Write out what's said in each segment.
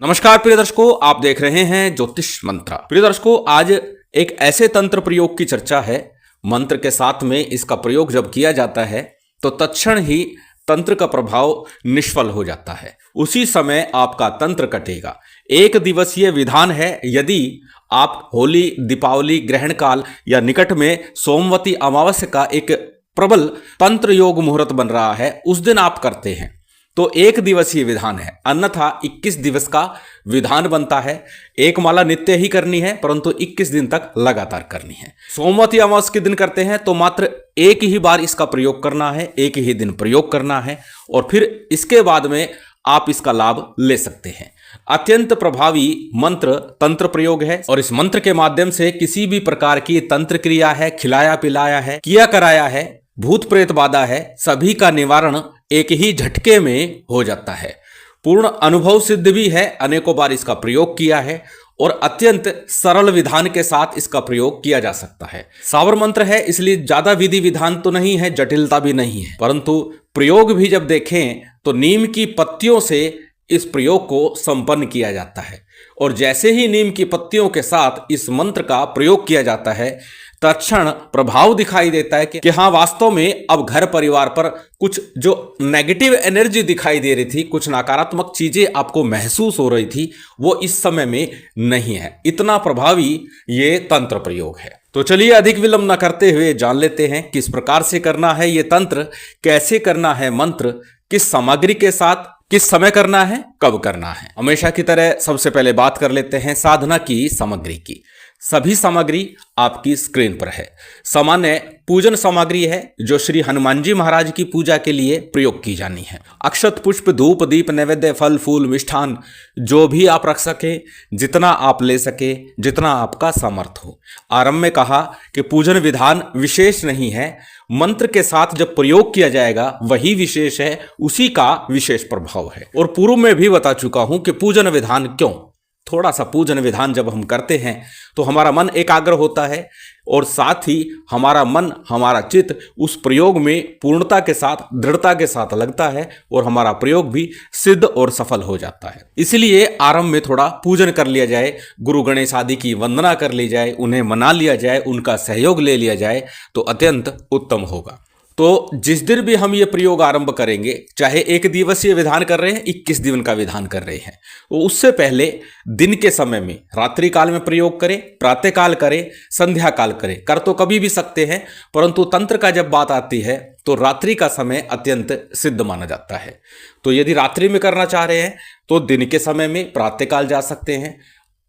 नमस्कार प्रिय दर्शकों, आप देख रहे हैं ज्योतिष मंत्र। प्रिय दर्शकों, आज एक ऐसे तंत्र प्रयोग की चर्चा है। मंत्र के साथ में इसका प्रयोग जब किया जाता है तो तत्क्षण ही तंत्र का प्रभाव निष्फल हो जाता है। उसी समय आपका तंत्र कटेगा। एक दिवसीय विधान है। यदि आप होली, दीपावली, ग्रहण काल या निकट में सोमवती अमावस्या का एक प्रबल तंत्र योग मुहूर्त बन रहा है, उस दिन आप करते हैं तो एक दिवसीय विधान है, अन्यथा 21 दिवस का विधान बनता है। एक माला नित्य ही करनी है, परंतु 21 दिन तक लगातार करनी है। सोमवती अमावस्या के दिन करते हैं तो मात्र एक ही बार इसका प्रयोग करना है, एक ही दिन प्रयोग करना है और फिर इसके बाद में आप इसका लाभ ले सकते हैं। अत्यंत प्रभावी मंत्र तंत्र प्रयोग है और इस मंत्र के माध्यम से किसी भी प्रकार की तंत्र क्रिया है, खिलाया पिलाया है, किया कराया है, भूत प्रेत बाधा है, सभी का निवारण एक ही झटके में हो जाता है। पूर्ण अनुभव सिद्ध भी है, अनेकों बार इसका प्रयोग किया है और अत्यंत सरल विधान के साथ इसका प्रयोग किया जा सकता है। सावर मंत्र है, इसलिए ज्यादा विधि विधान तो नहीं है, जटिलता भी नहीं है, परंतु प्रयोग भी जब देखें तो नीम की पत्तियों से इस प्रयोग को संपन्न किया जाता है और जैसे ही नीम की पत्तियों के साथ इस मंत्र का प्रयोग किया जाता है तत्क्षण प्रभाव दिखाई देता है कि हाँ, वास्तव में अब घर परिवार पर कुछ जो नेगेटिव एनर्जी दिखाई दे रही थी, कुछ नकारात्मक चीजें आपको महसूस हो रही थी, वो इस समय में नहीं है। इतना प्रभावी ये तंत्र प्रयोग है। तो चलिए अधिक विलंब न करते हुए जान लेते हैं किस प्रकार से करना है ये तंत्र, कैसे करना है मंत्र, किस सामग्री के साथ, किस समय करना है, कब करना है। हमेशा की तरह सबसे पहले बात कर लेते हैं साधना की सामग्री की। सभी सामग्री आपकी स्क्रीन पर है। सामान्य पूजन सामग्री है जो श्री हनुमान जी महाराज की पूजा के लिए प्रयोग की जानी है। अक्षत, पुष्प, धूप, दीप, नैवेद्य, फल, फूल, मिष्ठान जो भी आप रख सके, जितना आप ले सके, जितना आपका सामर्थ हो। आरंभ में कहा कि पूजन विधान विशेष नहीं है, मंत्र के साथ जब प्रयोग किया जाएगा वही विशेष है, उसी का विशेष प्रभाव है। और पूर्व में भी बता चुका हूं कि पूजन विधान क्यों। थोड़ा सा पूजन विधान जब हम करते हैं तो हमारा मन एकाग्र होता है और साथ ही हमारा मन, हमारा चित्त उस प्रयोग में पूर्णता के साथ, दृढ़ता के साथ लगता है और हमारा प्रयोग भी सिद्ध और सफल हो जाता है। इसलिए आरंभ में थोड़ा पूजन कर लिया जाए, गुरु गणेश आदि की वंदना कर ली जाए, उन्हें मना लिया जाए, उनका सहयोग ले लिया जाए तो अत्यंत उत्तम होगा। तो जिस दिन भी हम ये प्रयोग आरंभ करेंगे, चाहे एक दिवसीय विधान कर रहे हैं, 21 दिन का विधान कर रहे हैं, तो उससे पहले दिन के समय में रात्रि काल में प्रयोग करें, प्रातः काल करें, संध्या काल करें। कर तो कभी भी सकते हैं, परंतु तंत्र का जब बात आती है तो रात्रि का समय अत्यंत सिद्ध माना जाता है। तो यदि रात्रि में करना चाह रहे हैं तो दिन के समय में प्रातः काल जा सकते हैं।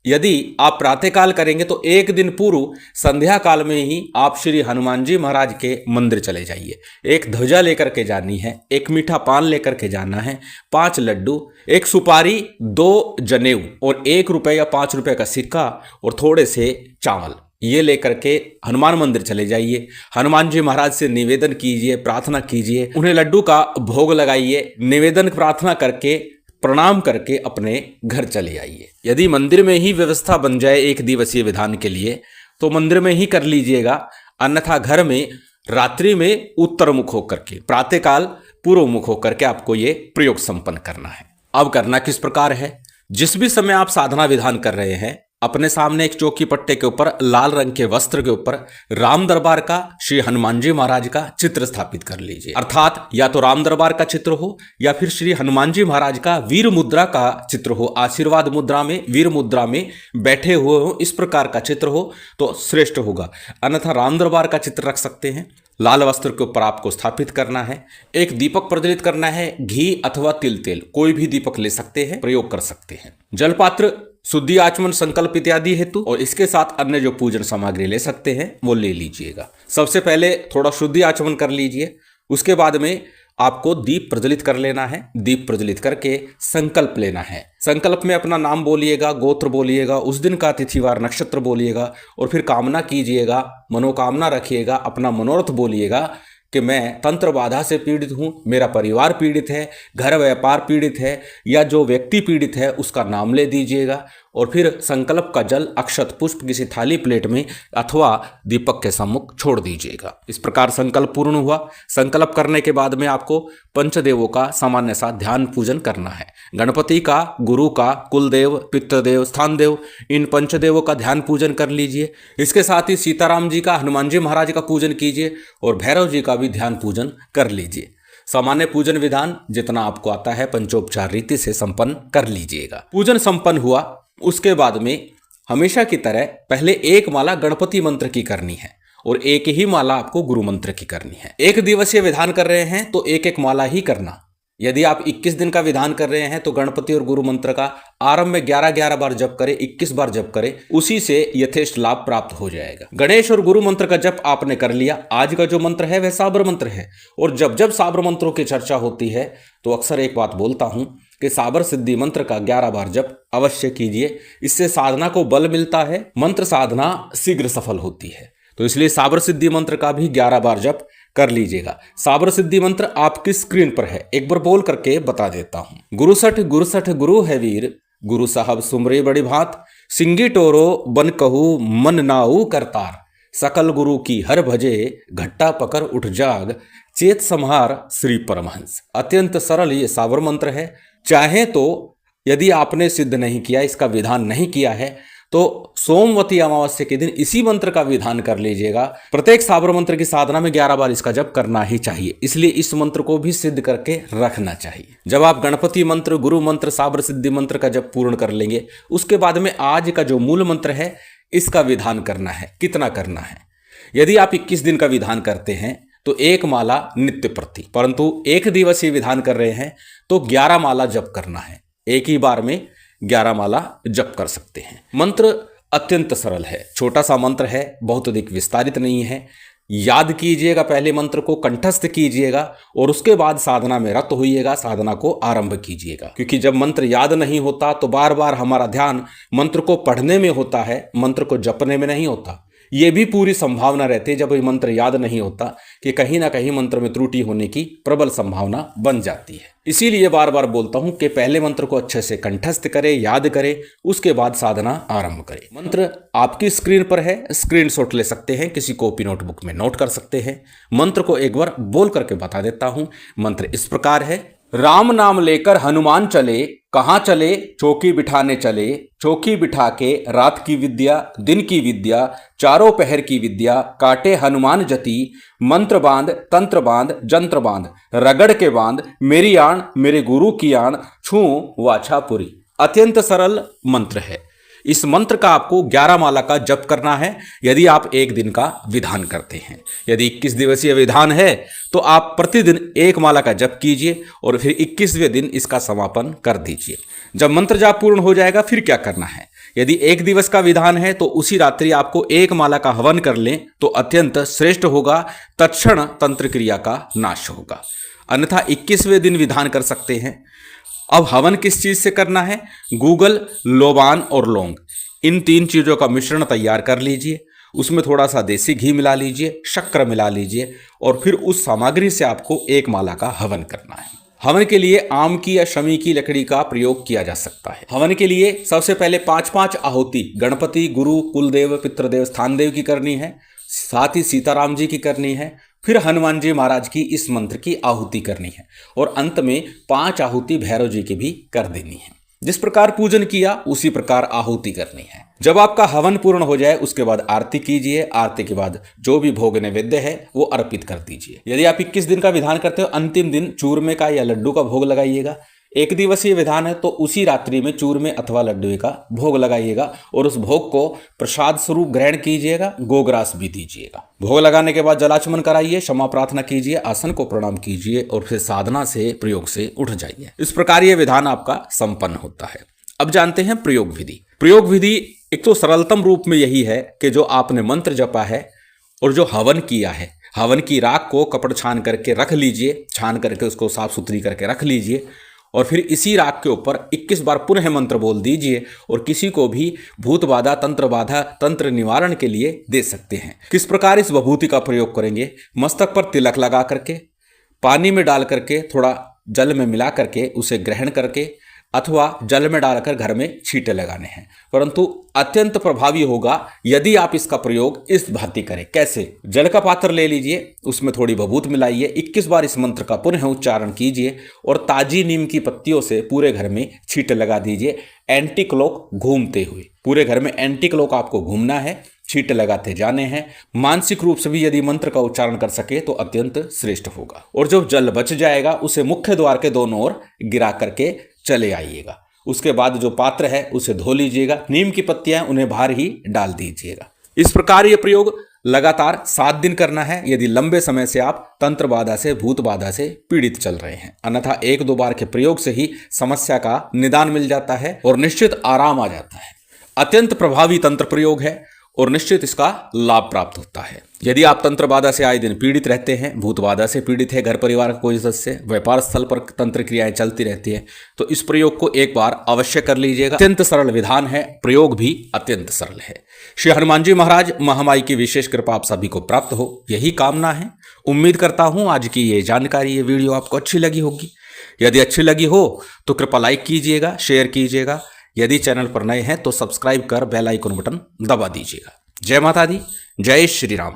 यदि आप प्रातःकाल करेंगे तो एक दिन पूर्व संध्या काल में ही आप श्री हनुमान जी महाराज के मंदिर चले जाइए। एक ध्वजा लेकर के जानी है, एक मीठा पान लेकर के जाना है, 5 लड्डू, एक सुपारी, 2 जनेऊ और 1 रुपये या 5 रुपये का सिक्का और थोड़े से चावल, ये लेकर के हनुमान मंदिर चले जाइए। हनुमान जी महाराज से निवेदन कीजिए, प्रार्थना कीजिए, उन्हें लड्डू का भोग लगाइए, निवेदन प्रार्थना करके प्रणाम करके अपने घर चले आइए। यदि मंदिर में ही व्यवस्था बन जाए एक दिवसीय विधान के लिए तो मंदिर में ही कर लीजिएगा, अन्यथा घर में रात्रि में उत्तर मुख होकर के, प्रातःकाल पूर्व मुख होकर के आपको ये प्रयोग संपन्न करना है। अब करना किस प्रकार है, जिस भी समय आप साधना विधान कर रहे हैं, अपने सामने एक चौकी पट्टे के ऊपर लाल रंग के वस्त्र के ऊपर राम दरबार का, श्री हनुमान जी महाराज का चित्र स्थापित कर लीजिए। अर्थात या तो राम दरबार का चित्र हो या फिर श्री हनुमान जी महाराज का वीर मुद्रा का चित्र हो, आशीर्वाद मुद्रा में, वीर मुद्रा में बैठे हुए हो, इस प्रकार का चित्र हो तो श्रेष्ठ होगा। अन्यथा राम दरबार का चित्र रख सकते हैं। लाल वस्त्र के ऊपर आपको स्थापित करना है। एक दीपक प्रज्वलित करना है, घी अथवा तिल तेल, कोई भी दीपक ले सकते हैं, प्रयोग कर सकते हैं। जलपात्र शुद्धि आचमन संकल्प इत्यादि हेतु और इसके साथ अन्य जो पूजन सामग्री ले सकते हैं वो ले लीजिएगा। सबसे पहले थोड़ा शुद्धि आचमन कर लीजिए, उसके बाद में आपको दीप प्रज्वलित कर लेना है। दीप प्रज्वलित करके संकल्प लेना है। संकल्प में अपना नाम बोलिएगा, गोत्र बोलिएगा, उस दिन का तिथिवार नक्षत्र बोलिएगा और फिर कामना कीजिएगा, मनोकामना रखिएगा, अपना मनोरथ बोलिएगा कि मैं तंत्र बाधा से पीड़ित हूँ, मेरा परिवार पीड़ित है, घर व्यापार पीड़ित है, या जो व्यक्ति पीड़ित है उसका नाम ले दीजिएगा और फिर संकल्प का जल अक्षत पुष्प किसी थाली प्लेट में अथवा दीपक के सम्मुख छोड़ दीजिएगा। इस प्रकार संकल्प पूर्ण हुआ। संकल्प करने के बाद में आपको पंचदेवों का सामान्य सा ध्यान पूजन करना है। गणपति का, गुरु का, कुलदेव, पितृदेव, स्थान देव, इन पंचदेवों का ध्यान पूजन कर लीजिए। इसके साथ ही सीताराम जी का, हनुमान जी महाराज का पूजन कीजिए और भैरव जी का भी ध्यान पूजन कर लीजिए। सामान्य पूजन विधान जितना आपको आता है पंचोपचार रीति से संपन्न कर लीजिएगा। पूजन संपन्न हुआ, उसके बाद में हमेशा की तरह पहले एक माला गणपति मंत्र की करनी है और एक ही माला आपको गुरु मंत्र की करनी है। एक दिवसीय विधान कर रहे हैं तो एक एक माला ही करना। यदि आप 21 दिन का विधान कर रहे हैं तो गणपति और गुरु मंत्र का आरंभ में 11-11 बार जप करें, 21 बार जप करें, उसी से यथेष्ट लाभ प्राप्त हो जाएगा। गणेश और गुरु मंत्र का जप आपने कर लिया। आज का जो मंत्र है वह साबर मंत्र है और जब जब साबर मंत्रों की चर्चा होती है तो अक्सर एक बात बोलता हूं कि साबर सिद्धि मंत्र का 11 बार जप अवश्य कीजिए। इससे साधना को बल मिलता है, मंत्र साधना शीघ्र सफल होती है। तो इसलिए साबर सिद्धि मंत्र का भी 11 बार जप कर लीजिएगा। साबर सिद्धि मंत्र आपकी स्क्रीन पर है, एक बार बोल करके बता देता हूं। गुरुसठ गुरुसठ गुरु है वीर, गुरु साहब सुमरे बड़ी भात, सिंगी टोरो बन कहू मन नाऊ करतार, सकल गुरु की हर भजे, घट्टा पकर उठ जाग, चेत संहार श्री परमहंस। अत्यंत सरल ये साबर मंत्र है। चाहे तो यदि आपने सिद्ध नहीं किया, इसका विधान नहीं किया है, तो सोमवती अमावस्या के दिन इसी मंत्र का विधान कर लीजिएगा। प्रत्येक साबर मंत्र की साधना में 11 बार इसका जप करना ही चाहिए, इसलिए इस मंत्र को भी सिद्ध करके रखना चाहिए। जब आप गणपति मंत्र, गुरु मंत्र, साबर सिद्धि मंत्र का जप पूर्ण कर लेंगे, उसके बाद में आज का जो मूल मंत्र है इसका विधान करना है। कितना करना है? यदि आप 21 दिन का विधान करते हैं तो एक माला नित्य प्रति, परंतु एक दिवसीय विधान कर रहे हैं तो 11 माला जप करना है। एक ही बार में 11 माला जप कर सकते हैं। मंत्र अत्यंत सरल है, छोटा सा मंत्र है, बहुत अधिक विस्तारित नहीं है। याद कीजिएगा, पहले मंत्र को कंठस्थ कीजिएगा और उसके बाद साधना में रत होइएगा, साधना को आरंभ कीजिएगा। क्योंकि जब मंत्र याद नहीं होता तो बार बार हमारा ध्यान मंत्र को पढ़ने में होता है, मंत्र को जपने में नहीं होता। ये भी पूरी संभावना रहती है जब ये मंत्र याद नहीं होता कि कहीं ना कहीं मंत्र में त्रुटि होने की प्रबल संभावना बन जाती है। इसीलिए बार बार बोलता हूं कि पहले मंत्र को अच्छे से कंठस्थ करें, याद करें, उसके बाद साधना आरंभ करें। मंत्र आपकी स्क्रीन पर है, स्क्रीनशॉट ले सकते हैं, किसी कॉपी नोटबुक में नोट कर सकते हैं। मंत्र को एक बार बोल करके बता देता हूं। मंत्र इस प्रकार है। राम नाम लेकर हनुमान चले, कहाँ चले? चौकी बिठाने चले, चौकी बिठा के रात की विद्या, दिन की विद्या, चारों पहर की विद्या, काटे हनुमान जति, मंत्र बांध, तंत्र बांध, जंत्र बांध, रगड़ के बांध, मेरी आण मेरे गुरु की आण, छू वाछापुरी। अत्यंत सरल मंत्र है। इस मंत्र का आपको 11 माला का जप करना है यदि आप एक दिन का विधान करते हैं। यदि 21 दिवसीय विधान है तो आप प्रतिदिन एक माला का जप कीजिए और फिर 21वें दिन इसका समापन कर दीजिए। जब मंत्र जाप पूर्ण हो जाएगा फिर क्या करना है? यदि एक दिवस का विधान है तो उसी रात्रि आपको एक माला का हवन कर लें तो अत्यंत श्रेष्ठ होगा, तत्क्षण तंत्र क्रिया का नाश होगा। अन्यथा 21वें दिन विधान कर सकते हैं। अब हवन किस चीज से करना है? गूगल, लोबान और लौंग, इन 3 चीजों का मिश्रण तैयार कर लीजिए। उसमें थोड़ा सा देसी घी मिला लीजिए, शक्कर मिला लीजिए और फिर उस सामग्री से आपको एक माला का हवन करना है। हवन के लिए आम की या शमी की लकड़ी का प्रयोग किया जा सकता है। हवन के लिए सबसे पहले 5-5 आहुति गणपति, गुरु, कुलदेव, पितृदेव, स्थान देव की करनी है, साथ ही सीताराम जी की करनी है, फिर हनुमान जी महाराज की इस मंत्र की आहुति करनी है और अंत में 5 आहुति भैरव जी की भी कर देनी है। जिस प्रकार पूजन किया उसी प्रकार आहुति करनी है। जब आपका हवन पूर्ण हो जाए उसके बाद आरती कीजिए। आरती के बाद जो भी भोग नैवेद्य है वो अर्पित कर दीजिए। यदि आप 21 दिन का विधान करते हो, अंतिम दिन चूरमे का या लड्डू का भोग लगाइएगा। एक दिवसीय विधान है तो उसी रात्रि में चूरमे अथवा लड्डू का भोग लगाइएगा और उस भोग को प्रसाद स्वरूप ग्रहण कीजिएगा, गोग्रास भी दीजिएगा। भोग लगाने के बाद जलाचमन कराइए, क्षमा प्रार्थना कीजिए, आसन को प्रणाम कीजिए और फिर साधना से, प्रयोग से उठ जाइए। इस प्रकार ये विधान आपका संपन्न होता है। अब जानते हैं प्रयोग विधि। प्रयोग विधि एक तो सरलतम रूप में यही है कि जो आपने मंत्र जपा है और जो हवन किया है, हवन की राख को कपड़ छान करके रख लीजिए, छान करके उसको साफ सुथरी करके रख लीजिए और फिर इसी राख के ऊपर 21 बार पुनः मंत्र बोल दीजिए और किसी को भी भूत बाधा, तंत्र बाधा, तंत्र निवारण के लिए दे सकते हैं। किस प्रकार इस विभूति का प्रयोग करेंगे? मस्तक पर तिलक लगा करके, पानी में डाल करके, थोड़ा जल में मिला करके उसे ग्रहण करके अथवा जल में डालकर घर में छींटे लगाने हैं, परंतु अत्यंत प्रभावी होगा यदि आप इसका प्रयोग इस भांति करें। कैसे? जल का पात्र ले लीजिए, उसमें थोड़ी बबूत मिलाइए, 21 बार इस मंत्र का पुनः उच्चारण कीजिए और ताजी नीम की पत्तियों से पूरे घर में छींटे लगा दीजिए, एंटी क्लॉक घूमते हुए। पूरे घर में एंटी क्लॉक आपको घूमना है, छींटे लगाते जाने हैं। मानसिक रूप से भी यदि मंत्र का उच्चारण कर सके तो अत्यंत श्रेष्ठ होगा। और जब जल बच जाएगा उसे मुख्य द्वार के दोनों ओर गिरा करके चले आइएगा। उसके बाद जो पात्र है उसे धो लीजिएगा, नीम की पत्तियां उन्हें बाहर ही डाल दीजिएगा। इस प्रकार यह प्रयोग लगातार 7 दिन करना है यदि लंबे समय से आप तंत्र बाधा से, भूत बाधा से पीड़ित चल रहे हैं। अन्यथा 1-2 बार के प्रयोग से ही समस्या का निदान मिल जाता है और निश्चित आराम आ जाता है। अत्यंत प्रभावी तंत्र प्रयोग है और निश्चित इसका लाभ प्राप्त होता है। यदि आप तंत्र बाधा से आए दिन पीड़ित रहते हैं, भूत बाधा से पीड़ित है घर परिवार का कोई सदस्य, व्यापार स्थल पर तंत्र क्रियाएं चलती रहती है, तो इस प्रयोग को एक बार अवश्य कर लीजिएगा। अत्यंत सरल विधान है, प्रयोग भी अत्यंत सरल है। श्री हनुमान जी महाराज महामाई की विशेष कृपा आप सभी को प्राप्त हो, यही कामना है। उम्मीद करता हूं आज की ये जानकारी, ये वीडियो आपको अच्छी लगी होगी। यदि अच्छी लगी हो तो कृपया लाइक कीजिएगा, शेयर कीजिएगा। यदि चैनल पर नए हैं तो सब्सक्राइब कर बेल आइकन बटन दबा दीजिएगा। जय माता दी, जय श्री राम।